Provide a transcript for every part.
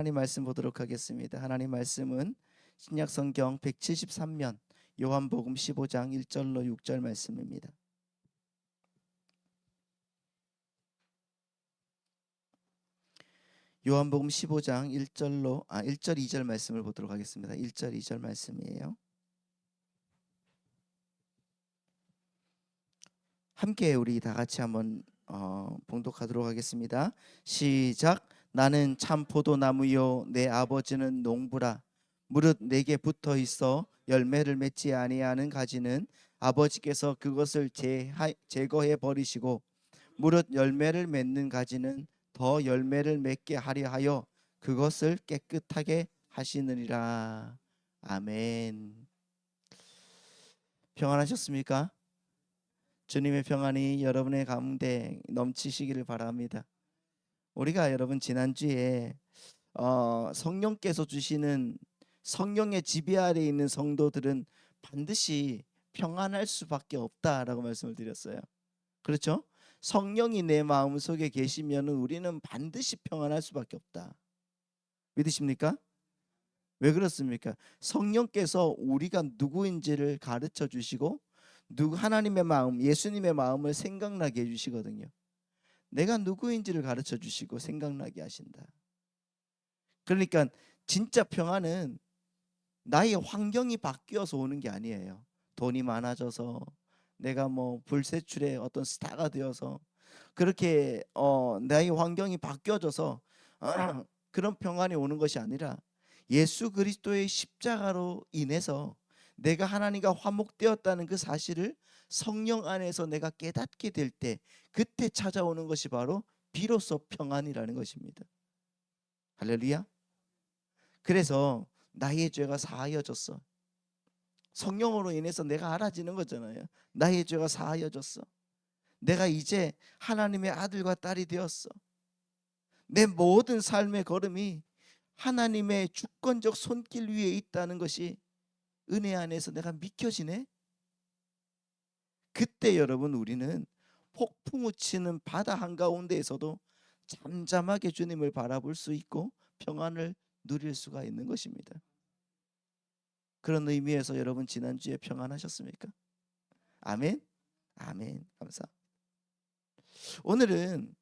하나님 말씀 보도록 하겠습니다. 하나님 말씀은 신약 성경 173면 요한복음 15장 1절로 6절 말씀입니다. 요한복음 15장 1절 2절 말씀을 보도록 하겠습니다. 1절 2절 말씀이에요. 함께 우리 다 같이 한번 봉독하도록 하겠습니다. 시작. 나는 참 포도나무요 내 아버지는 농부라. 무릇 내게 붙어 있어 열매를 맺지 아니하는 가지는 아버지께서 그것을 제거해 버리시고, 무릇 열매를 맺는 가지는 더 열매를 맺게 하려 하여 그것을 깨끗하게 하시느니라. 아멘. 평안하셨습니까? 주님의 평안이 여러분의 가운데 넘치시기를 바랍니다. 우리가 여러분 지난주에 성령께서 주시는 성령의 지배 아래에 있는 성도들은 반드시 평안할 수밖에 없다라고 말씀을 드렸어요. 그렇죠? 성령이 내 마음속에 계시면 우리는 반드시 평안할 수밖에 없다. 믿으십니까? 왜 그렇습니까? 성령께서 우리가 누구인지를 가르쳐 주시고 하나님의 마음, 예수님의 마음을 생각나게 해주시거든요. 내가 누구인지를 가르쳐 주시고 생각나게 하신다. 그러니까 진짜 평안은 나의 환경이 바뀌어서 오는 게 아니에요. 돈이 많아져서 내가 뭐 불세출의 어떤 스타가 되어서 그렇게 나의 환경이 바뀌어져서 그런 평안이 오는 것이 아니라 예수 그리스도의 십자가로 인해서 내가 하나님과 화목되었다는 그 사실을 성령 안에서 내가 깨닫게 될 때, 그때 찾아오는 것이 바로 비로소 평안이라는 것입니다. 할렐루야. 그래서 나의 죄가 사하여졌어. 성령으로 인해서 내가 알아지는 거잖아요. 나의 죄가 사하여졌어. 내가 이제 하나님의 아들과 딸이 되었어. 내 모든 삶의 걸음이 하나님의 주권적 손길 위에 있다는 것이 은혜 안에서 내가 믿겨지네. 그때 여러분 우리는 폭풍우 치는 바다 한가운데에서도 잠잠하게 주님을 바라볼 수 있고 평안을 누릴 수가 있는 것입니다. 그런 의미에서 여러분 지난주에 평안하셨습니까? 아멘. 아멘. 감사. 오늘은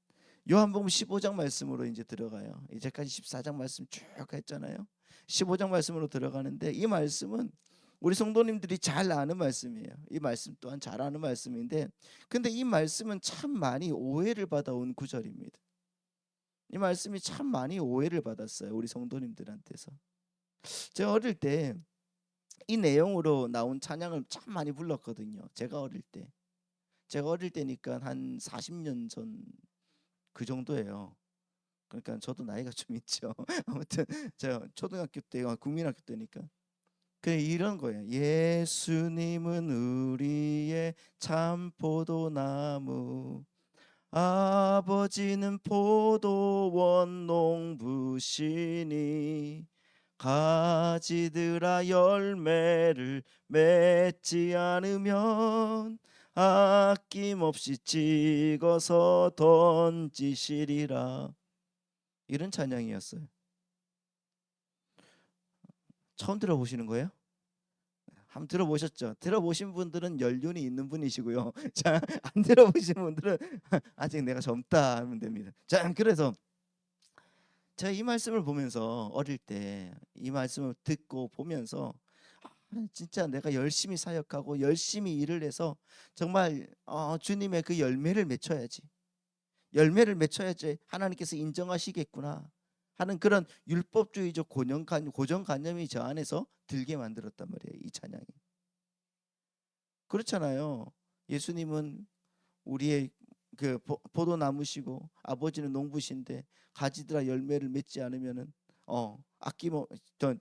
요한복음 15장 말씀으로 이제 들어가요. 이제까지 14장 말씀 쭉 했잖아요. 15장 말씀으로 들어가는데 이 말씀은 우리 성도님들이 잘 아는 말씀이에요. 이 말씀 또한 잘 아는 말씀인데, 근데 이 말씀은 참 많이 오해를 받아온 구절입니다. 이 말씀이 참 많이 오해를 받았어요. 우리 성도님들한테서. 제가 어릴 때 이 내용으로 나온 찬양을 참 많이 불렀거든요. 제가 어릴 때니까 한 40년 전 그 정도예요. 그러니까 저도 나이가 좀 있죠. 아무튼 제가 초등학교 때, 국민학교 때니까. 그래 이런 거예요. 예수님은 우리의 참 포도나무, 아버지는 포도원 농부시니 가지들아 열매를 맺지 않으면 아낌없이 찍어서 던지시리라. 이런 찬양이었어요. 처음 들어보시는 거예요? 한번 들어보셨죠? 들어보신 분들은 연륜이 있는 분이시고요. 자, 안 들어보신 분들은 아직 내가 젊다 하면 됩니다. 자, 그래서 제가 이 말씀을 보면서 어릴 때 이 말씀을 듣고 보면서 진짜 내가 열심히 사역하고 열심히 일을 해서 정말 주님의 그 열매를 맺어야지. 열매를 맺어야지 하나님께서 인정하시겠구나 하는 그런 율법주의적 고정관념이 저 안에서 들게 만들었단 말이에요. 이 찬양이. 그렇잖아요. 예수님은 우리의 그 포도나무시고 아버지는 농부신데 가지들아 열매를 맺지 않으면은 아끼면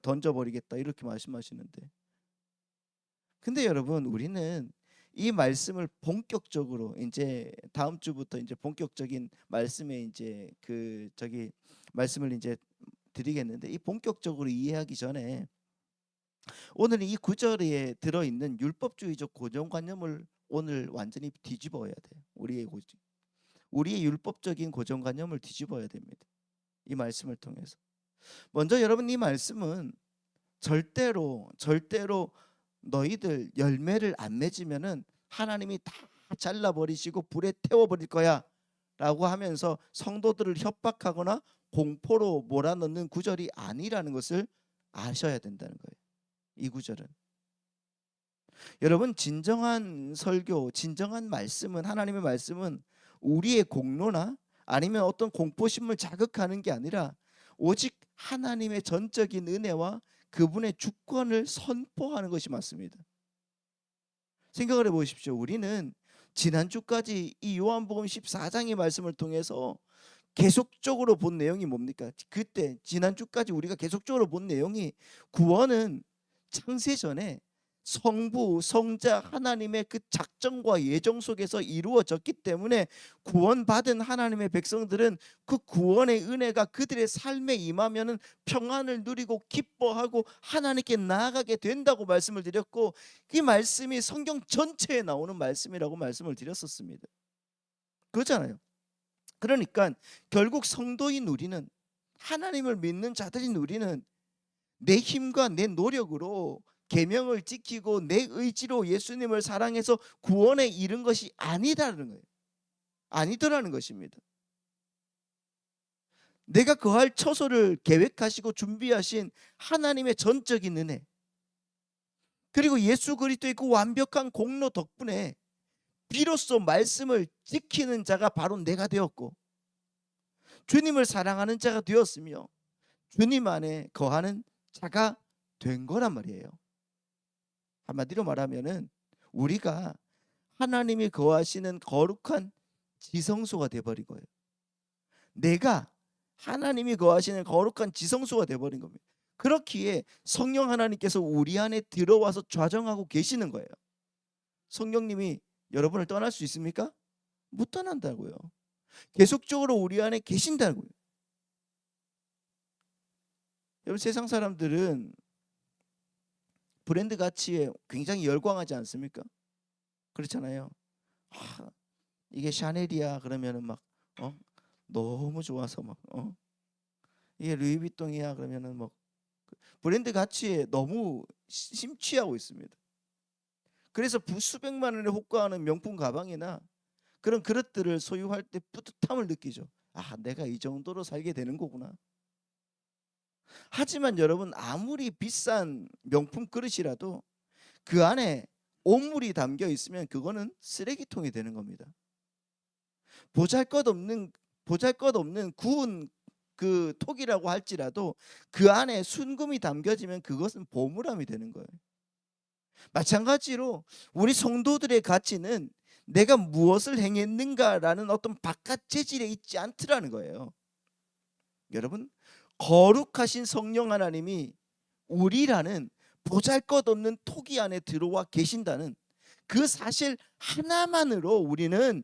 던져버리겠다 이렇게 말씀하시는데, 근데 여러분 우리는 이 말씀을 본격적으로 이제 다음 주부터 이제 본격적인 말씀에 이제 말씀을 이제 드리겠는데, 이 본격적으로 이해하기 전에 오늘 이 구절에 들어있는 율법주의적 고정관념을 오늘 완전히 뒤집어야 돼요. 우리의 율법적인 고정관념을 뒤집어야 됩니다. 이 말씀을 통해서. 먼저 여러분, 이 말씀은 절대로 너희들 열매를 안 맺으면은 하나님이 다 잘라버리시고 불에 태워버릴 거야 라고 하면서 성도들을 협박하거나 공포로 몰아넣는 구절이 아니라는 것을 아셔야 된다는 거예요. 이 구절은, 여러분, 진정한 설교, 진정한 말씀은, 하나님의 말씀은 우리의 공로나 아니면 어떤 공포심을 자극하는 게 아니라 오직 하나님의 전적인 은혜와 그분의 주권을 선포하는 것이 맞습니다. 생각을 해보십시오. 우리는 지난주까지 이 요한복음 14장의 말씀을 통해서 계속적으로 본 내용이 뭡니까? 그때 지난주까지 우리가 계속적으로 본 내용이 구원은 창세전에 성부, 성자 하나님의 그 작정과 예정 속에서 이루어졌기 때문에 구원받은 하나님의 백성들은 그 구원의 은혜가 그들의 삶에 임하면은 평안을 누리고 기뻐하고 하나님께 나아가게 된다고 말씀을 드렸고, 이 말씀이 성경 전체에 나오는 말씀이라고 말씀을 드렸었습니다. 그렇잖아요. 그러니까 결국 성도인 우리는, 하나님을 믿는 자들인 우리는 내 힘과 내 노력으로 계명을 지키고 내 의지로 예수님을 사랑해서 구원에 이른 것이 아니다라는 거예요. 아니더라는 것입니다. 내가 거할 처소를 계획하시고 준비하신 하나님의 전적인 은혜, 그리고 예수 그리스도의 그 완벽한 공로 덕분에 비로소 말씀을 지키는 자가 바로 내가 되었고, 주님을 사랑하는 자가 되었으며 주님 안에 거하는 자가 된 거란 말이에요. 한마디로 말하면은 우리가 하나님이 거하시는 거룩한 지성소가 돼버린 거예요. 내가 하나님이 거하시는 거룩한 지성소가 돼버린 겁니다. 그렇기에 성령 하나님께서 우리 안에 들어와서 좌정하고 계시는 거예요. 성령님이 여러분을 떠날 수 있습니까? 못 떠난다고요. 계속적으로 우리 안에 계신다고요. 여러분, 세상 사람들은 브랜드 가치에 굉장히 열광하지 않습니까? 그렇잖아요. 이게 샤넬이야 그러면은 막 너무 좋아서 막 이게 루이비통이야 그러면은 뭐 브랜드 가치에 너무 심취하고 있습니다. 그래서 수백만 원에 호가하는 명품 가방이나 그런 그릇들을 소유할 때 뿌듯함을 느끼죠. 내가 이 정도로 살게 되는 거구나. 하지만 여러분, 아무리 비싼 명품 그릇이라도 그 안에 오물이 담겨 있으면 그거는 쓰레기통이 되는 겁니다. 보잘것없는 구운 그 톡이라고 할지라도 그 안에 순금이 담겨지면 그것은 보물함이 되는 거예요. 마찬가지로 우리 성도들의 가치는 내가 무엇을 행했는가라는 어떤 바깥 재질에 있지 않더라는 거예요. 여러분, 거룩하신 성령 하나님이 우리라는 보잘것없는 토기 안에 들어와 계신다는 그 사실 하나만으로 우리는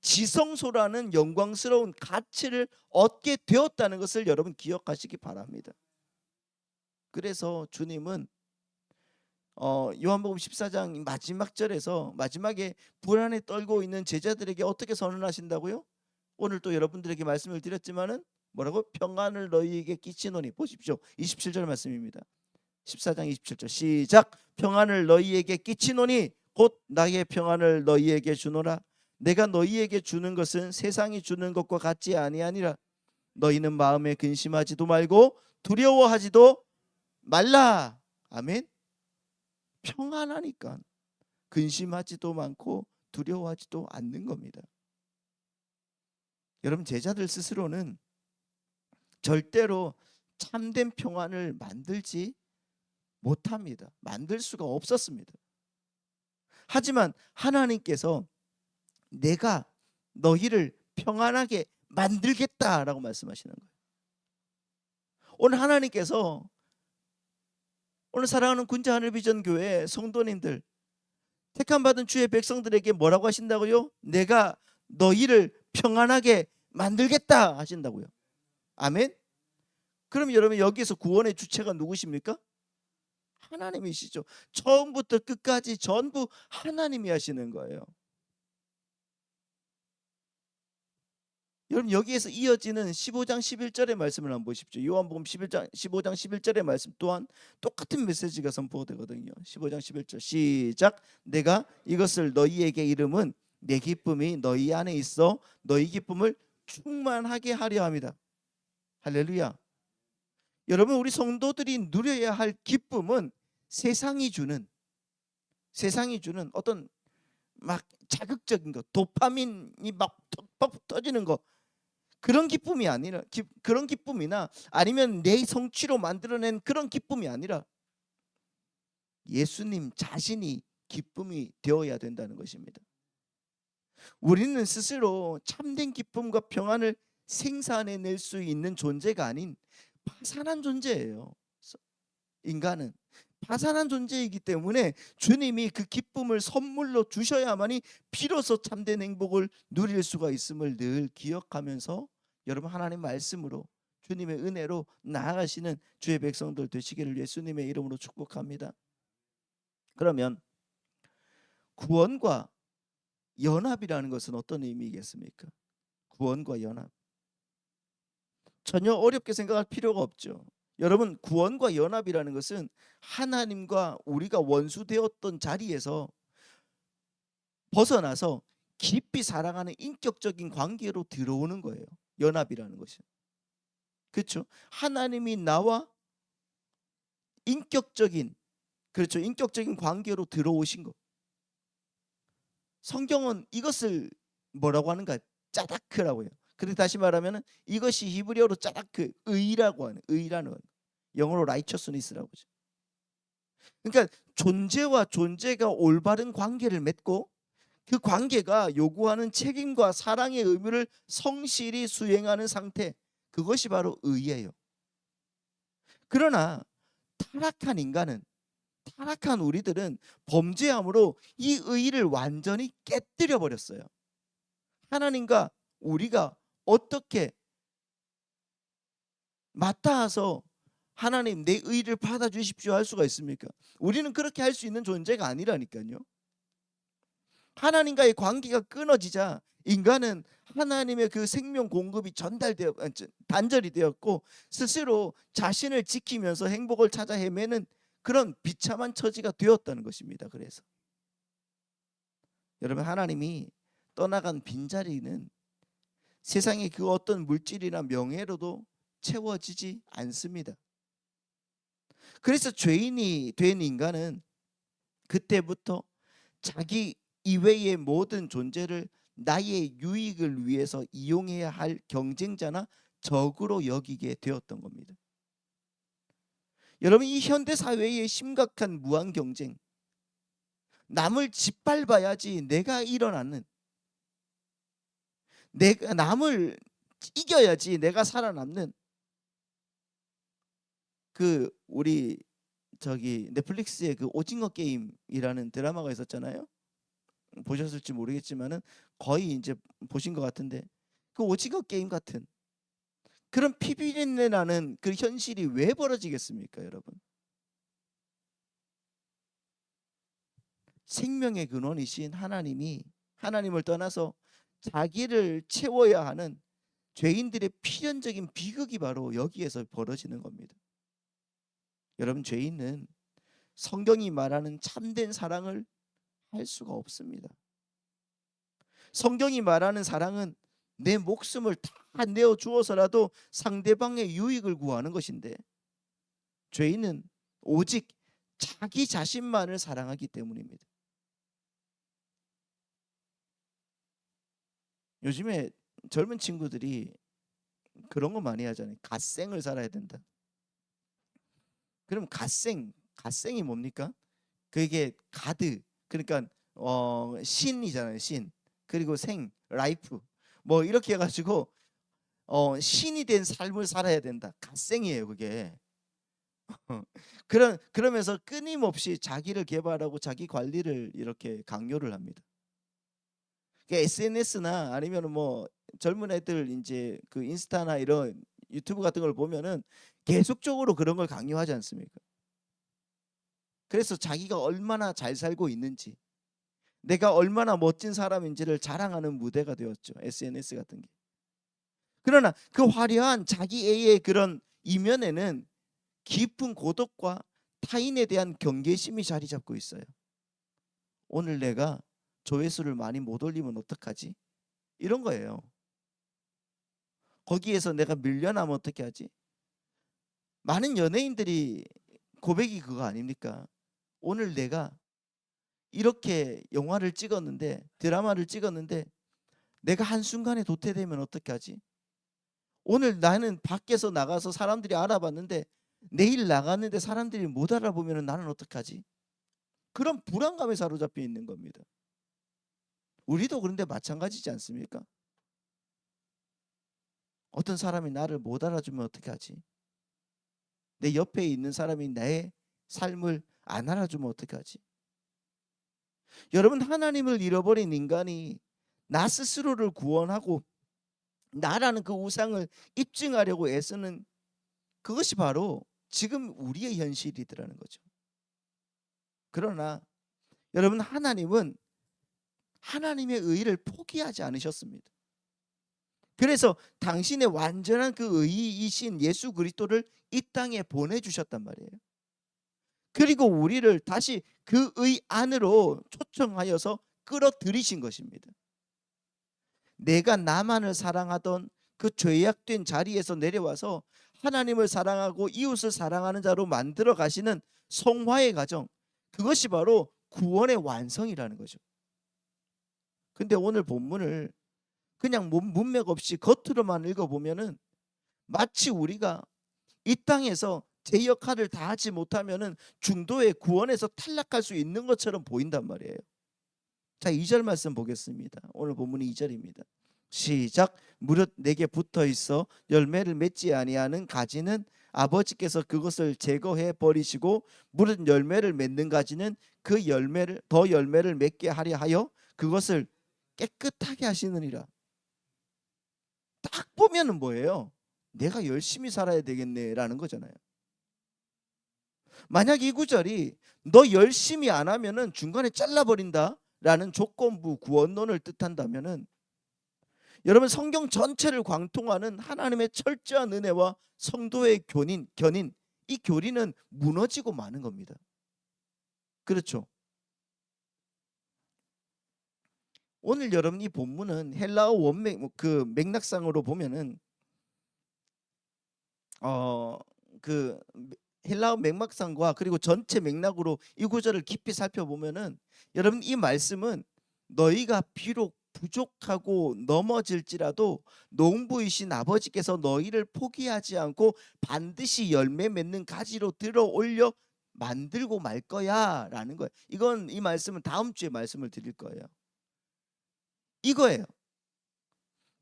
지성소라는 영광스러운 가치를 얻게 되었다는 것을 여러분 기억하시기 바랍니다. 그래서 주님은 요한복음 14장 마지막 절에서 마지막에 불안에 떨고 있는 제자들에게 어떻게 선언하신다고요? 오늘 또 여러분들에게 말씀을 드렸지만은 뭐라고? 평안을 너희에게 끼치노니. 보십시오. 27절 말씀입니다. 14장 27절 시작. 평안을 너희에게 끼치노니 곧 나의 평안을 너희에게 주노라. 내가 너희에게 주는 것은 세상이 주는 것과 같지 아니하니라. 너희는 마음에 근심하지도 말고 두려워하지도 말라. 아멘. 평안하니까 근심하지도 많고 두려워하지도 않는 겁니다. 여러분, 제자들 스스로는 절대로 참된 평안을 만들지 못합니다. 만들 수가 없었습니다. 하지만 하나님께서 내가 너희를 평안하게 만들겠다라고 말씀하시는 거예요. 오늘 하나님께서 오늘 사랑하는 군자 하늘비전 교회 성도님들, 택함 받은 주의 백성들에게 뭐라고 하신다고요? 내가 너희를 평안하게 만들겠다 하신다고요. 아멘. 그럼 여러분, 여기서 구원의 주체가 누구십니까? 하나님이시죠. 처음부터 끝까지 전부 하나님이 하시는 거예요. 여러분 여기에서 이어지는 15장 11절의 말씀을 한번 보십시오. 요한복음 15장 11절의 말씀 또한 똑같은 메시지가 선포되거든요. 15장 11절 시작. 내가 이것을 너희에게 이름은 내 기쁨이 너희 안에 있어 너희 기쁨을 충만하게 하려 함이다. 할렐루야. 여러분 우리 성도들이 누려야 할 기쁨은 세상이 주는 어떤 막 자극적인 거, 도파민이 막 터지는 거, 그런 기쁨이 아니라 그런 기쁨이나 아니면 내 성취로 만들어낸 그런 기쁨이 아니라 예수님 자신이 기쁨이 되어야 된다는 것입니다. 우리는 스스로 참된 기쁨과 평안을 생산해낼 수 있는 존재가 아닌 파산한 존재예요. 인간은 파산한 존재이기 때문에 주님이 그 기쁨을 선물로 주셔야만이 비로소 참된 행복을 누릴 수가 있음을 늘 기억하면서 여러분 하나님 말씀으로 주님의 은혜로 나아가시는 주의 백성들 되시기를 예수님의 이름으로 축복합니다. 그러면 구원과 연합이라는 것은 어떤 의미겠습니까? 구원과 연합. 전혀 어렵게 생각할 필요가 없죠. 여러분 구원과 연합이라는 것은 하나님과 우리가 원수되었던 자리에서 벗어나서 깊이 사랑하는 인격적인 관계로 들어오는 거예요. 연합이라는 것이. 그렇죠? 하나님이 나와 인격적인 관계로 들어오신 것. 성경은 이것을 뭐라고 하는가? 짜다크라고 해요. 그런데 다시 말하면 이것이 히브리어로 짜다크, 의라고 하는, 의라는 영어로 righteousness라고 하죠. 그러니까 존재와 존재가 올바른 관계를 맺고 그 관계가 요구하는 책임과 사랑의 의무를 성실히 수행하는 상태, 그것이 바로 의예요. 그러나 타락한 우리들은 범죄함으로 이 의를 완전히 깨뜨려 버렸어요. 하나님과 우리가 어떻게 맞닿아서 하나님 내 의를 받아주십시오 할 수가 있습니까? 우리는 그렇게 할 수 있는 존재가 아니라니까요. 하나님과의 관계가 끊어지자 인간은 하나님의 그 생명 공급이 단절이 되었고 스스로 자신을 지키면서 행복을 찾아 헤매는 그런 비참한 처지가 되었다는 것입니다. 그래서 여러분 하나님이 떠나간 빈자리는 세상의 그 어떤 물질이나 명예로도 채워지지 않습니다. 그래서 죄인이 된 인간은 그때부터 자기 이외의 모든 존재를 나의 유익을 위해서 이용해야 할 경쟁자나 적으로 여기게 되었던 겁니다. 여러분 이 현대 사회의 심각한 무한 경쟁, 남을 짓밟아야지 내가 일어나는, 내가 남을 이겨야지 내가 살아남는, 그 우리 넷플릭스의 그 오징어 게임이라는 드라마가 있었잖아요. 보셨을지 모르겠지만은 거의 이제 보신 것 같은데 그 오징어 게임 같은 그런 피비린내 나는 그 현실이 왜 벌어지겠습니까, 여러분? 생명의 근원이신 하나님을 떠나서 자기를 채워야 하는 죄인들의 필연적인 비극이 바로 여기에서 벌어지는 겁니다. 여러분 죄인은 성경이 말하는 참된 사랑을 할 수가 없습니다. 성경이 말하는 사랑은 내 목숨을 다 내어 주어서라도 상대방의 유익을 구하는 것인데 죄인은 오직 자기 자신만을 사랑하기 때문입니다. 요즘에 젊은 친구들이 그런 거 많이 하잖아요. 갓생을 살아야 된다. 그럼 갓생이 뭡니까? 그게 가드, 그러니까 신이잖아요. 신. 그리고 라이프. 뭐 이렇게 해가지고 신이 된 삶을 살아야 된다. 갓생이에요, 그게. 그러면서 끊임없이 자기를 개발하고 자기 관리를 이렇게 강요를 합니다. SNS나 아니면 뭐 젊은 애들 이제 그 인스타나 이런 유튜브 같은 걸 보면은 계속적으로 그런 걸 강요하지 않습니까? 그래서 자기가 얼마나 잘 살고 있는지, 내가 얼마나 멋진 사람인지를 자랑하는 무대가 되었죠. SNS 같은 게. 그러나 그 화려한 자기애의 그런 이면에는 깊은 고독과 타인에 대한 경계심이 자리 잡고 있어요. 오늘 내가 조회수를 많이 못 올리면 어떡하지? 이런 거예요. 거기에서 내가 밀려나면 어떻게 하지? 많은 연예인들이 고백이 그거 아닙니까? 오늘 내가 이렇게 영화를 찍었는데, 드라마를 찍었는데 내가 한순간에 도태되면 어떻게 하지? 오늘 나는 밖에서 나가서 사람들이 알아봤는데 내일 나갔는데 사람들이 못 알아보면 나는 어떡하지? 그런 불안감에 사로잡혀 있는 겁니다. 우리도 그런데 마찬가지지 않습니까? 어떤 사람이 나를 못 알아주면 어떻게 하지? 내 옆에 있는 사람이 내 삶을 안 알아주면 어떻게 하지? 여러분, 하나님을 잃어버린 인간이 나 스스로를 구원하고 나라는 그 우상을 입증하려고 애쓰는 그것이 바로 지금 우리의 현실이더라는 거죠. 그러나 여러분, 하나님은 하나님의 의를 포기하지 않으셨습니다. 그래서 당신의 완전한 그 의이신 예수 그리스도를 이 땅에 보내주셨단 말이에요. 그리고 우리를 다시 그 의 안으로 초청하여서 끌어들이신 것입니다. 내가 나만을 사랑하던 그 죄악된 자리에서 내려와서 하나님을 사랑하고 이웃을 사랑하는 자로 만들어 가시는 성화의 과정, 그것이 바로 구원의 완성이라는 거죠. 근데 오늘 본문을 그냥 문맥 없이 겉으로만 읽어보면은 마치 우리가 이 땅에서 제 역할을 다하지 못하면은 중도의 구원에서 탈락할 수 있는 것처럼 보인단 말이에요. 자, 2절 말씀 보겠습니다. 오늘 본문이 2절입니다. 시작. 무릇 내게 붙어 있어 열매를 맺지 아니하는 가지는 아버지께서 그것을 제거해 버리시고 무릇 열매를 맺는 가지는 그 열매를 더 열매를 맺게 하려 하여 그것을 깨끗하게 하시느니라. 딱 보면은 뭐예요? 내가 열심히 살아야 되겠네라는 거잖아요. 만약 이 구절이 너 열심히 안 하면은 중간에 잘라버린다라는 조건부 구원론을 뜻한다면은 여러분, 성경 전체를 관통하는 하나님의 철저한 은혜와 성도의 견인, 이 교리는 무너지고 마는 겁니다. 그렇죠? 오늘 여러분, 이 본문은 헬라어 원맥 그 맥락상으로 보면은 그 헬라어 맥락상과 그리고 전체 맥락으로 이 구절을 깊이 살펴보면은 여러분, 이 말씀은 너희가 비록 부족하고 넘어질지라도 농부이신 아버지께서 너희를 포기하지 않고 반드시 열매 맺는 가지로 들어 올려 만들고 말 거야라는 거예요. 이건 이 말씀은 다음 주에 말씀을 드릴 거예요. 이거예요.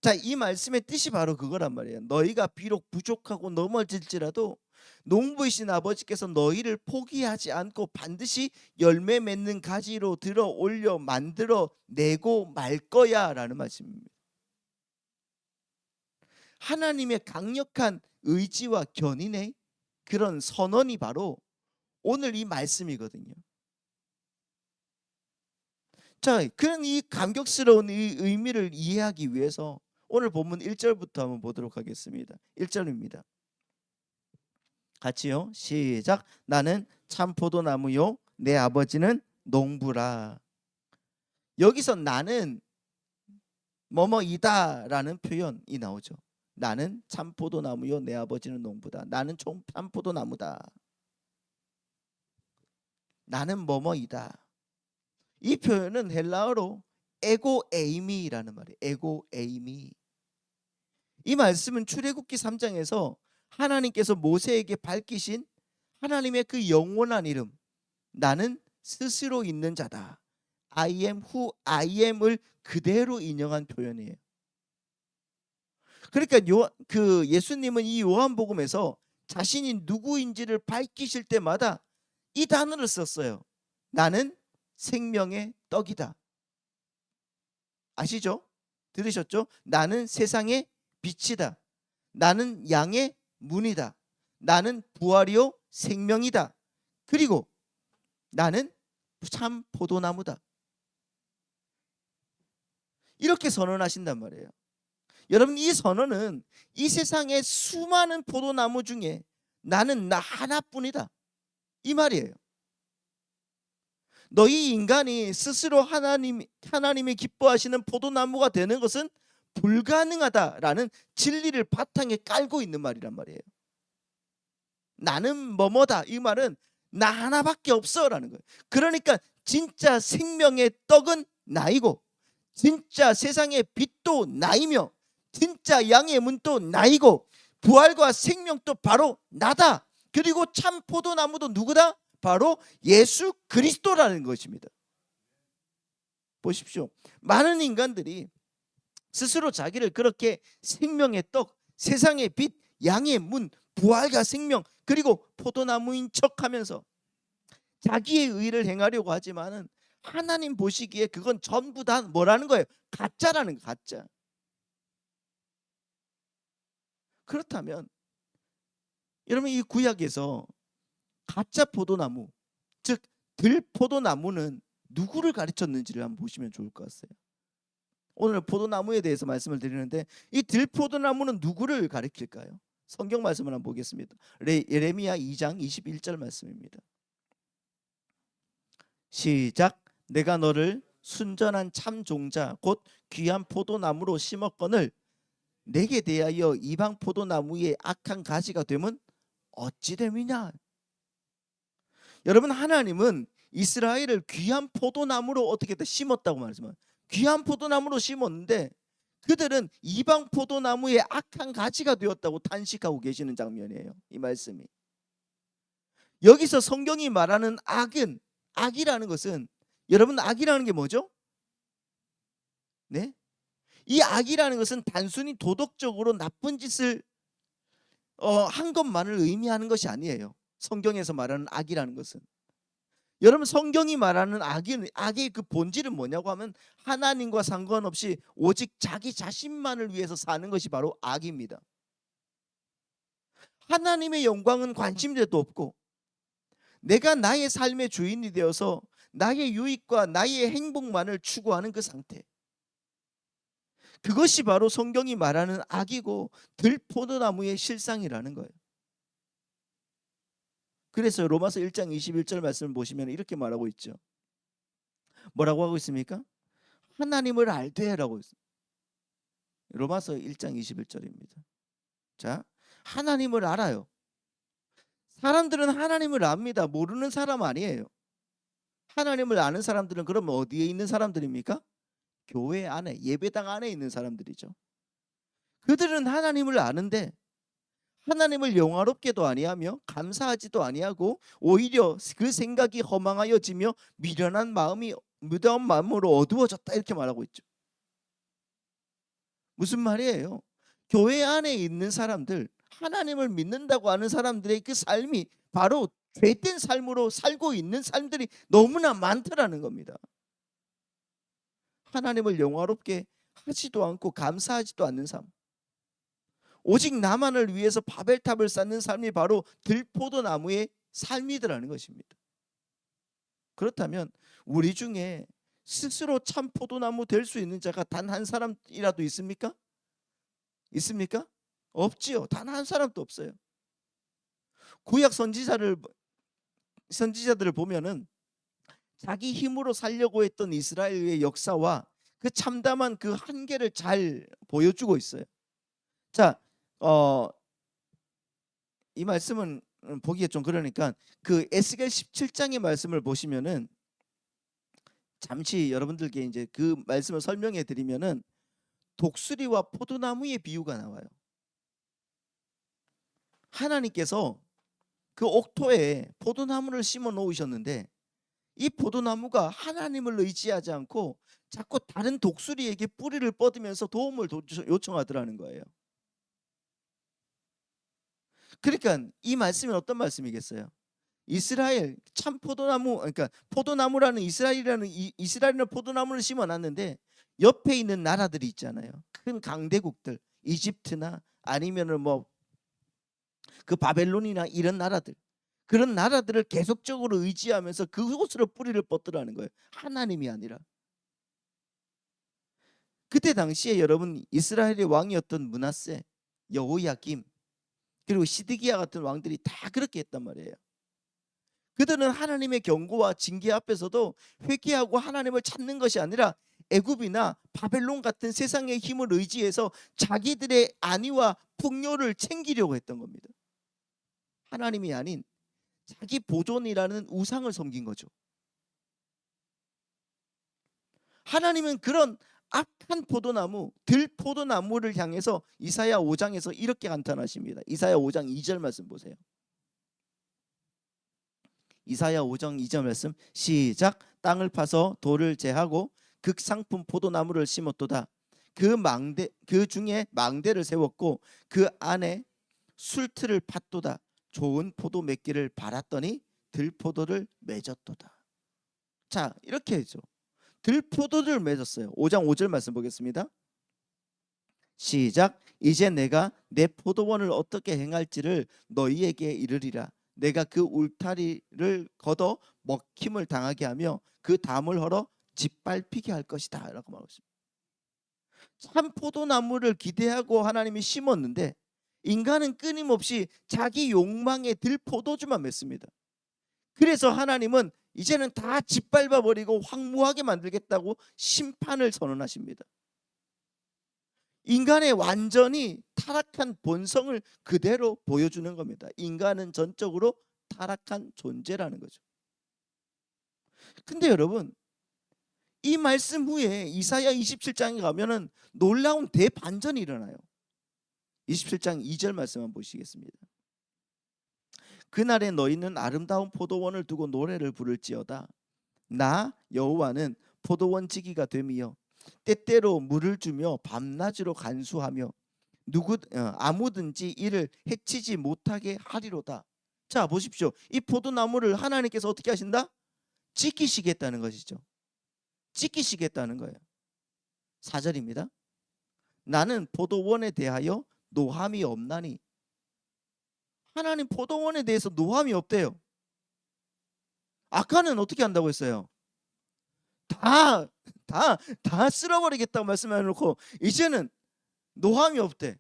자, 이 말씀의 뜻이 바로 그거란 말이에요. 너희가 비록 부족하고 넘어질지라도 농부이신 아버지께서 너희를 포기하지 않고 반드시 열매 맺는 가지로 들어 올려 만들어 내고 말 거야라는 말씀입니다. 하나님의 강력한 의지와 견인의 그런 선언이 바로 오늘 이 말씀이거든요. 자, 그런 이 감격스러운 이 의미를 이해하기 위해서 오늘 본문 1절부터 한번 보도록 하겠습니다. 1절입니다. 같이요. 시작. 나는 참 포도나무요 내 아버지는 농부라. 여기서 나는 뭐뭐이다라는 표현이 나오죠. 나는 참 포도나무요 내 아버지는 농부다. 나는 참 포도나무다. 나는 뭐뭐이다. 이 표현은 헬라어로 에고 에이미라는 말이에요. 에고 에이미. 이 말씀은 출애굽기 3장에서 하나님께서 모세에게 밝히신 하나님의 그 영원한 이름, 나는 스스로 있는 자다. I am who I am을 그대로 인용한 표현이에요. 그러니까 예수님은 이 요한복음에서 자신이 누구인지를 밝히실 때마다 이 단어를 썼어요. 나는 생명의 떡이다. 아시죠? 들으셨죠? 나는 세상의 빛이다. 나는 양의 문이다. 나는 부활이요 생명이다. 그리고 나는 참 포도나무다. 이렇게 선언하신단 말이에요. 여러분, 이 선언은 이 세상의 수많은 포도나무 중에 나는 나 하나뿐이다, 이 말이에요. 너희 인간이 스스로 하나님이 기뻐하시는 포도나무가 되는 것은 불가능하다라는 진리를 바탕에 깔고 있는 말이란 말이에요. 나는 뭐뭐다, 이 말은 나 하나밖에 없어라는 거예요. 그러니까 진짜 생명의 떡은 나이고, 진짜 세상의 빛도 나이며, 진짜 양의 문도 나이고, 부활과 생명도 바로 나다. 그리고 참 포도나무도 누구다? 바로 예수 그리스도라는 것입니다. 보십시오. 많은 인간들이 스스로 자기를 그렇게 생명의 떡, 세상의 빛, 양의 문, 부활과 생명, 그리고 포도나무인 척하면서 자기의 의를 행하려고 하지만은 하나님 보시기에 그건 전부 다 뭐라는 거예요? 가짜라는 거, 가짜. 그렇다면 여러분, 이 구약에서 가짜 포도나무, 즉 들포도나무는 누구를 가르쳤는지를 한번 보시면 좋을 것 같아요. 오늘 포도나무에 대해서 말씀을 드리는데 이 들포도나무는 누구를 가리킬까요? 성경 말씀을 한번 보겠습니다. 예레미야 2장 21절 말씀입니다. 시작. 내가 너를 순전한 참 종자 곧 귀한 포도나무로 심었거늘 내게 대하여 이방 포도나무의 악한 가지가 되면 어찌 됨이냐. 여러분, 하나님은 이스라엘을 귀한 포도나무로 어떻게 심었다고 말씀합니다. 귀한 포도나무로 심었는데 그들은 이방 포도나무의 악한 가지가 되었다고 탄식하고 계시는 장면이에요, 이 말씀이. 여기서 성경이 말하는 악이라는 것은, 여러분, 악이라는 게 뭐죠? 네? 이 악이라는 것은 단순히 도덕적으로 나쁜 짓을 한 것만을 의미하는 것이 아니에요. 성경에서 말하는 악이라는 것은, 여러분, 성경이 말하는 악의 그 본질은 뭐냐고 하면 하나님과 상관없이 오직 자기 자신만을 위해서 사는 것이 바로 악입니다. 하나님의 영광은 관심대도 없고 내가 나의 삶의 주인이 되어서 나의 유익과 나의 행복만을 추구하는 그 상태, 그것이 바로 성경이 말하는 악이고 들포도나무의 실상이라는 거예요. 그래서 로마서 1장 21절 말씀을 보시면 이렇게 말하고 있죠. 뭐라고 하고 있습니까? 하나님을 알되라고 있습니다. 로마서 1장 21절입니다. 자, 하나님을 알아요. 사람들은 하나님을 압니다. 모르는 사람 아니에요. 하나님을 아는 사람들은 그럼 어디에 있는 사람들입니까? 교회 안에, 예배당 안에 있는 사람들이죠. 그들은 하나님을 아는데 하나님을 영화롭게도 아니하며 감사하지도 아니하고 오히려 그 생각이 허망하여지며 미련한 마음으로 어두워졌다, 이렇게 말하고 있죠. 무슨 말이에요? 교회 안에 있는 사람들, 하나님을 믿는다고 하는 사람들의 그 삶이 바로 죄된 삶으로 살고 있는 사람들이 너무나 많더라는 겁니다. 하나님을 영화롭게 하지도 않고 감사하지도 않는 삶, 오직 나만을 위해서 바벨탑을 쌓는 삶이 바로 들포도나무의 삶이더라는 것입니다. 그렇다면 우리 중에 스스로 참 포도나무 될 수 있는 자가 단 한 사람이라도 있습니까? 있습니까? 없지요. 단 한 사람도 없어요. 구약 선지자들을 보면은 자기 힘으로 살려고 했던 이스라엘의 역사와 그 참담한 그 한계를 잘 보여주고 있어요. 자, 이 말씀은 보기에 좀 그러니까 그 에스겔 17장의 말씀을 보시면은 잠시 여러분들께 이제 그 말씀을 설명해 드리면은 독수리와 포도나무의 비유가 나와요. 하나님께서 그 옥토에 포도나무를 심어 놓으셨는데 이 포도나무가 하나님을 의지하지 않고 자꾸 다른 독수리에게 뿌리를 뻗으면서 도움을 요청하더라는 거예요. 그러니까 이 말씀은 어떤 말씀이겠어요? 이스라엘 참 포도나무, 그러니까 포도나무라는 이스라엘이라는 포도나무를 심어놨는데 옆에 있는 나라들이 있잖아요. 큰 강대국들, 이집트나 아니면은 뭐 그 바벨론이나 이런 나라들, 그런 나라들을 계속적으로 의지하면서 그곳으로 뿌리를 뻗더라는 거예요. 하나님이 아니라. 그때 당시에 여러분 이스라엘의 왕이었던 므낫세, 여호야김, 그리고 시드기야 같은 왕들이 다 그렇게 했단 말이에요. 그들은 하나님의 경고와 징계 앞에서도 회개하고 하나님을 찾는 것이 아니라 애굽이나 바벨론 같은 세상의 힘을 의지해서 자기들의 안위와 풍요를 챙기려고 했던 겁니다. 하나님이 아닌 자기 보존이라는 우상을 섬긴 거죠. 하나님은 그런 악한 포도나무, 들포도나무를 향해서 이사야 5장에서 이렇게 감탄하십니다. 이사야 5장 2절 말씀 보세요. 이사야 5장 2절 말씀 시작. 땅을 파서 돌을 제하고 극상품 포도나무를 심었도다. 그 중에 망대를 세웠고 그 안에 술틀을 팠도다. 좋은 포도 맺기를 바랐더니 들포도를 맺었도다. 자, 이렇게 했죠. 들포도를 맺었어요. 5장 5절 말씀 보겠습니다. 시작. 이제 내가 내 포도원을 어떻게 행할지를 너희에게 이르리라. 내가 그 울타리를 걷어 먹힘을 당하게 하며 그 담을 헐어 짓밟히게 할 것이다 라고 말하고 있습니다. 참 포도나무를 기대하고 하나님이 심었는데 인간은 끊임없이 자기 욕망의 들포도주만 맺습니다. 그래서 하나님은 이제는 다 짓밟아 버리고 황무하게 만들겠다고 심판을 선언하십니다. 인간의 완전히 타락한 본성을 그대로 보여주는 겁니다. 인간은 전적으로 타락한 존재라는 거죠. 근데 여러분, 이 말씀 후에 이사야 27장에 가면은 놀라운 대반전이 일어나요. 27장 2절 말씀 한번 보시겠습니다. 그날에 너희는 아름다운 포도원을 두고 노래를 부를지어다. 나 여호와는 포도원 지기가 됨이여 때때로 물을 주며 밤낮으로 간수하며 아무든지 이를 해치지 못하게 하리로다. 자, 보십시오. 이 포도나무를 하나님께서 어떻게 하신다? 지키시겠다는 것이죠. 지키시겠다는 거예요. 4절입니다. 나는 포도원에 대하여 노함이 없나니. 하나님 포도원에 대해서 노함이 없대요. 아까는 어떻게 한다고 했어요? 다 쓸어버리겠다고 말씀해 놓고 이제는 노함이 없대.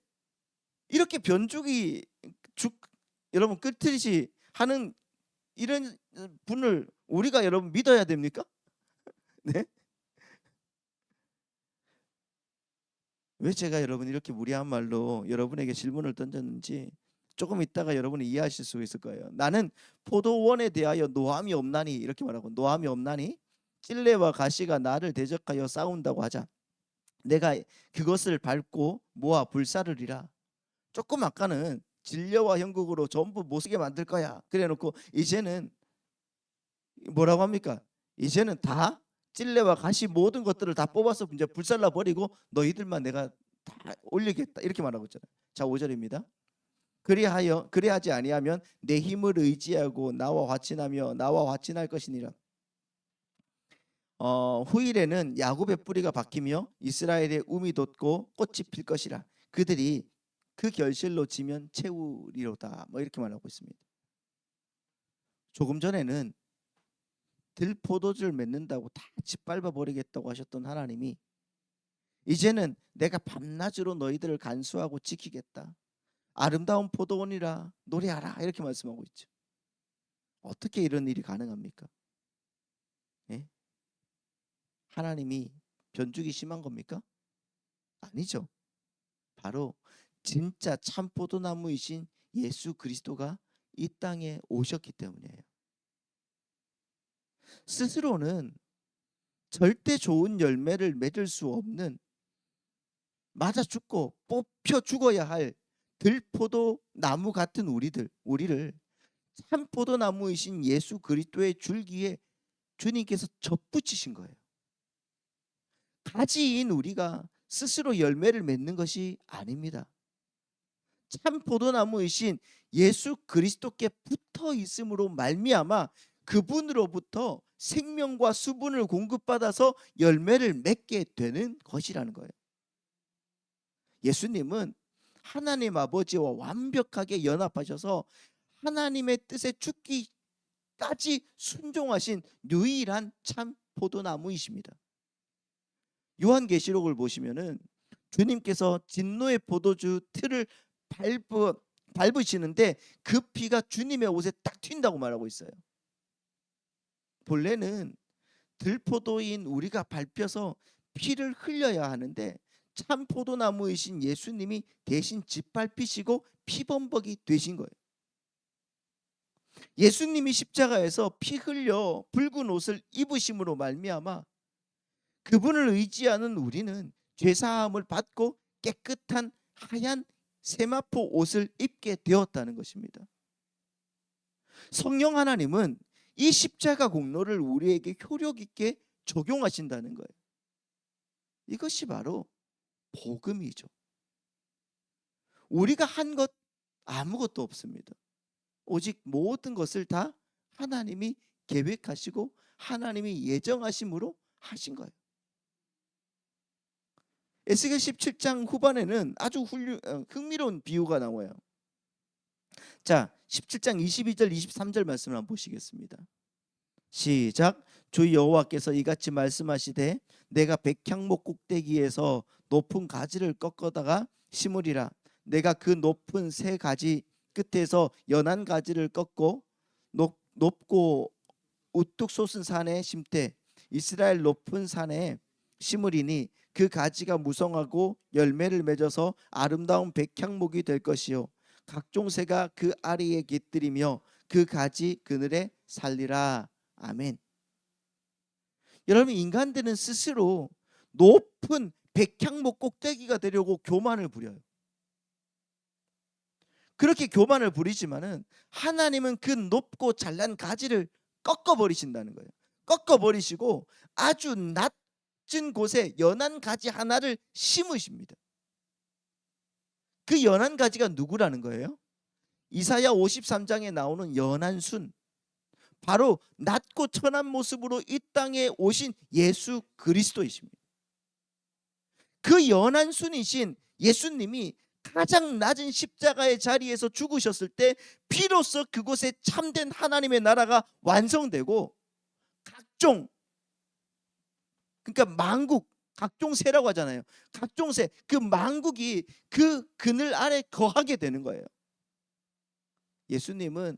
이렇게 변죽이 여러분 끄트릿이 하는 이런 분을 우리가 여러분 믿어야 됩니까? 네? 왜 제가 여러분 이렇게 무리한 말로 여러분에게 질문을 던졌는지 조금 있다가 여러분이 이해하실 수 있을 거예요. 나는 포도원에 대하여 노함이 없나니 이렇게 말하고 노함이 없나니 찔레와 가시가 나를 대적하여 싸운다고 하자. 내가 그것을 밟고 모아 불사르리라. 조금 아까는 진려와 형국으로 전부 못쓰게 만들 거야. 그래놓고 이제는 뭐라고 합니까? 이제는 다 찔레와 가시 모든 것들을 다 뽑아서 이제 불살라 버리고 너희들만 내가 다 올리겠다 이렇게 말하고 있잖아요. 자, 5절입니다. 그리하지 아니하면 내 힘을 의지하고 나와 화친할 것이니라. 후일에는 야곱의 뿌리가 박히며 이스라엘의 움이 돋고 꽃이 필 것이라. 그들이 그 결실로 지면 채우리로다. 뭐 이렇게 말하고 있습니다. 조금 전에는 들포도주를 맺는다고 다 짓밟아 버리겠다고 하셨던 하나님이 이제는 내가 밤낮으로 너희들을 간수하고 지키겠다. 아름다운 포도원이라 노래하라 이렇게 말씀하고 있죠. 어떻게 이런 일이 가능합니까? 예? 하나님이 변죽이 심한 겁니까? 아니죠. 바로 진짜 참 포도나무이신 예수 그리스도가 이 땅에 오셨기 때문이에요. 스스로는 절대 좋은 열매를 맺을 수 없는 맞아 죽고 뽑혀 죽어야 할 들포도 나무 같은 우리를 참 포도나무이신 예수 그리스도의 줄기에 주님께서 접붙이신 거예요. 가지인 우리가 스스로 열매를 맺는 것이 아닙니다. 참 포도나무이신 예수 그리스도께 붙어 있음으로 말미암아 그분으로부터 생명과 수분을 공급받아서 열매를 맺게 되는 것이라는 거예요. 예수님은 하나님 아버지와 완벽하게 연합하셔서 하나님의 뜻에 죽기까지 순종하신 유일한 참 포도나무이십니다. 요한계시록을 보시면은 주님께서 진노의 포도주 틀을 밟으시는데 그 피가 주님의 옷에 딱 튄다고 말하고 있어요. 본래는 들포도인 우리가 밟혀서 피를 흘려야 하는데 참 포도나무이신 예수님이 대신 짓밟히시고 피범벅이 되신 거예요. 예수님이 십자가에서 피 흘려 붉은 옷을 입으심으로 말미암아 그분을 의지하는 우리는 죄사함을 받고 깨끗한 하얀 세마포 옷을 입게 되었다는 것입니다. 성령 하나님은 이 십자가 공로를 우리에게 효력 있게 적용하신다는 거예요. 이것이 바로 복음이죠. 우리가 한 것 아무것도 없습니다. 오직 모든 것을 다 하나님이 계획하시고 하나님이 예정하심으로 하신 거예요. 에스겔 17장 후반에는 아주 흥미로운 비유가 나와요. 자, 17장 22절 23절 말씀을 한번 보시겠습니다. 시작. 주 여호와께서 이같이 말씀하시되 내가 백향목 꼭대기에서 높은 가지를 꺾어다가 심으리라. 내가 그 높은 새 가지 끝에서 연한 가지를 꺾고 높고 우뚝 솟은 산에 심되 이스라엘 높은 산에 심으리니 그 가지가 무성하고 열매를 맺어서 아름다운 백향목이 될 것이요 각종 새가 그 아래에 깃들이며 그 가지 그늘에 살리라. 아멘. 여러분, 인간들은 스스로 높은 백향목 꼭대기가 되려고 교만을 부려요. 그렇게 교만을 부리지만은 하나님은 그 높고 잘난 가지를 꺾어버리신다는 거예요. 꺾어버리시고 아주 낮은 곳에 연한 가지 하나를 심으십니다. 그 연한 가지가 누구라는 거예요? 이사야 53장에 나오는 연한 순, 바로 낮고 천한 모습으로 이 땅에 오신 예수 그리스도이십니다. 그 연한 순이신 예수님이 가장 낮은 십자가의 자리에서 죽으셨을 때 비로소 그곳에 참된 하나님의 나라가 완성되고 각종, 그러니까 만국, 각종 새라고 하잖아요. 각종 새, 그 만국이 그 그늘 아래 거하게 되는 거예요. 예수님은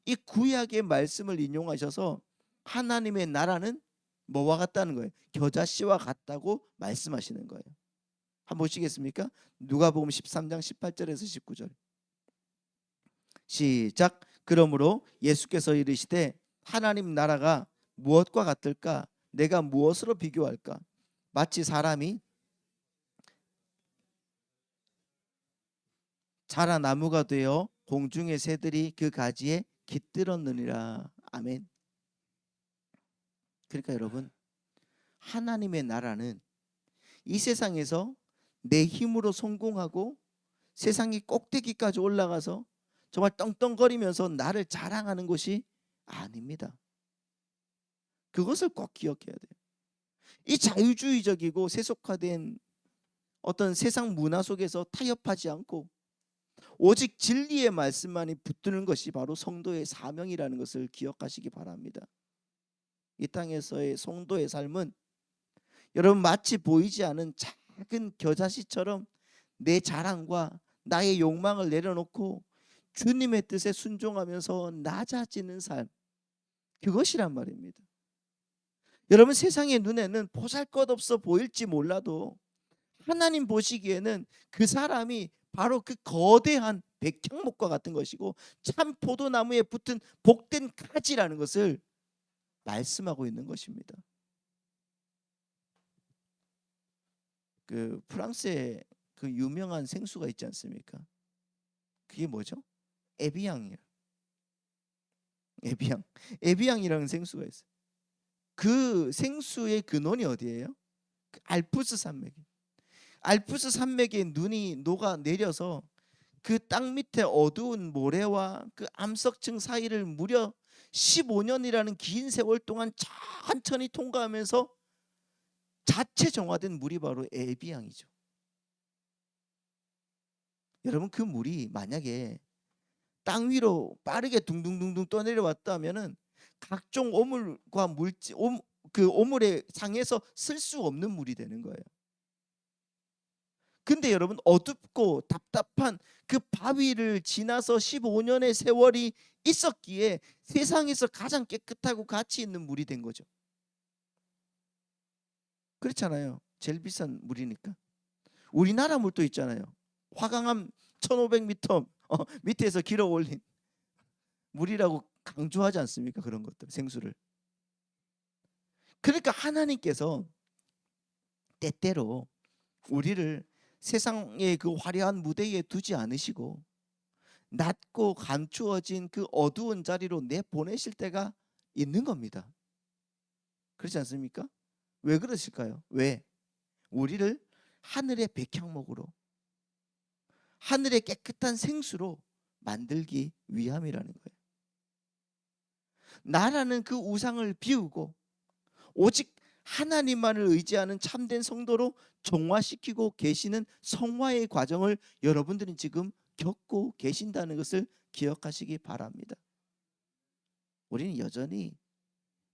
이 구약의 말씀을 인용하셔서 하나님의 나라는 뭐와 같다는 거예요? 겨자씨와 같다고 말씀하시는 거예요. 한번 보시겠습니까? 누가복음 13장 18절에서 19절. 시작. 그러므로 예수께서 이르시되 하나님 나라가 무엇과 같을까? 내가 무엇으로 비교할까? 마치 사람이 자라 나무가 되어 공중의 새들이 그 가지에 깃들었느니라. 아멘. 그러니까 여러분, 하나님의 나라는 이 세상에서 내 힘으로 성공하고 세상이 꼭대기까지 올라가서 정말 떵떵거리면서 나를 자랑하는 것이 아닙니다. 그것을 꼭 기억해야 돼요. 이 자유주의적이고 세속화된 어떤 세상 문화 속에서 타협하지 않고 오직 진리의 말씀만이 붙드는 것이 바로 성도의 사명이라는 것을 기억하시기 바랍니다. 이 땅에서의 성도의 삶은 여러분 마치 보이지 않은 작은 겨자씨처럼 내 자랑과 나의 욕망을 내려놓고 주님의 뜻에 순종하면서 낮아지는 삶, 그것이란 말입니다. 여러분, 세상의 눈에는 보잘것없어 보일지 몰라도 하나님 보시기에는 그 사람이 바로 그 거대한 백향목과 같은 것이고 참 포도나무에 붙은 복된 가지라는 것을 말씀하고 있는 것입니다. 그 프랑스에 그 유명한 생수가 있지 않습니까? 그게 뭐죠? 에비앙이에요. 에비앙이라는 생수가 있어요. 그 생수의 근원이 어디예요? 그 알프스 산맥. 알프스 산맥에 눈이 녹아 내려서 그 땅 밑에 어두운 모래와 그 암석층 사이를 무려 15년이라는 긴 세월 동안 천천히 통과하면서 자체 정화된 물이 바로 에비앙이죠. 여러분, 그 물이 만약에 땅 위로 빠르게 둥둥둥둥 떠내려왔다면은 각종 오물과 물질, 그 오물의 상에서 쓸 수 없는 물이 되는 거예요. 근데 여러분, 어둡고 답답한 그 바위를 지나서 15년의 세월이 있었기에 세상에서 가장 깨끗하고 가치 있는 물이 된 거죠. 그렇잖아요. 제일 비싼 물이니까. 우리나라 물도 있잖아요. 화강암 1500m 밑에서 길어 올린 물이라고 강조하지 않습니까? 그런 것들, 생수를. 그러니까 하나님께서 때때로 우리를 세상의 그 화려한 무대에 두지 않으시고 낮고 감추어진 그 어두운 자리로 내보내실 때가 있는 겁니다. 그렇지 않습니까? 왜 그러실까요? 왜? 우리를 하늘의 백향목으로, 하늘의 깨끗한 생수로 만들기 위함이라는 거예요. 나라는 그 우상을 비우고 오직 하나님만을 의지하는 참된 성도로 정화시키고 계시는 성화의 과정을 여러분들은 지금 겪고 계신다는 것을 기억하시기 바랍니다. 우리는 여전히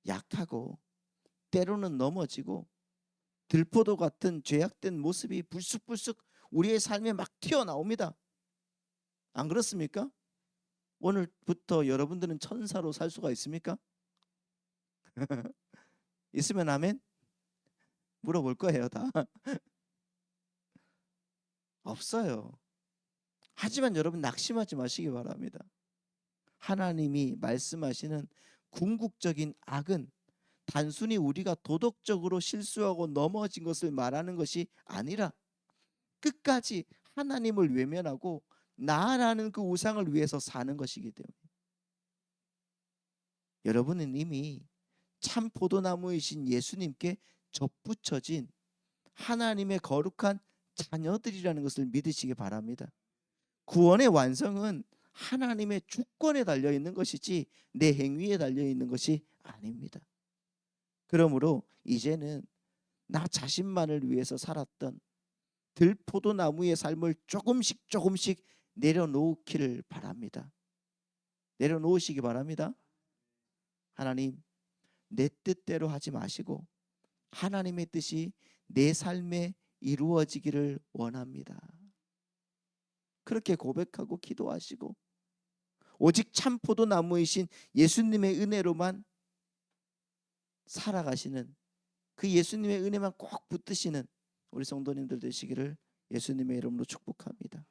약하고 때로는 넘어지고 들포도 같은 죄악된 모습이 불쑥불쑥 우리의 삶에 막 튀어나옵니다. 안 그렇습니까? 오늘부터 여러분들은 천사로 살 수가 있습니까? 있으면 아멘? 물어볼 거예요, 다. 없어요. 하지만 여러분, 낙심하지 마시기 바랍니다. 하나님이 말씀하시는 궁극적인 악은 단순히 우리가 도덕적으로 실수하고 넘어진 것을 말하는 것이 아니라 끝까지 하나님을 외면하고 나라는 그 우상을 위해서 사는 것이기 때문에, 여러분은 이미 참 포도나무이신 예수님께 접붙여진 하나님의 거룩한 자녀들이라는 것을 믿으시기 바랍니다. 구원의 완성은 하나님의 주권에 달려 있는 것이지 내 행위에 달려 있는 것이 아닙니다. 그러므로 이제는 나 자신만을 위해서 살았던 들포도나무의 삶을 조금씩 조금씩 내려놓기를 바랍니다. 내려놓으시기 바랍니다. 하나님, 내 뜻대로 하지 마시고 하나님의 뜻이 내 삶에 이루어지기를 원합니다. 그렇게 고백하고 기도하시고 오직 참 포도나무이신 예수님의 은혜로만 살아가시는, 그 예수님의 은혜만 꼭 붙드시는 우리 성도님들 되시기를 예수님의 이름으로 축복합니다.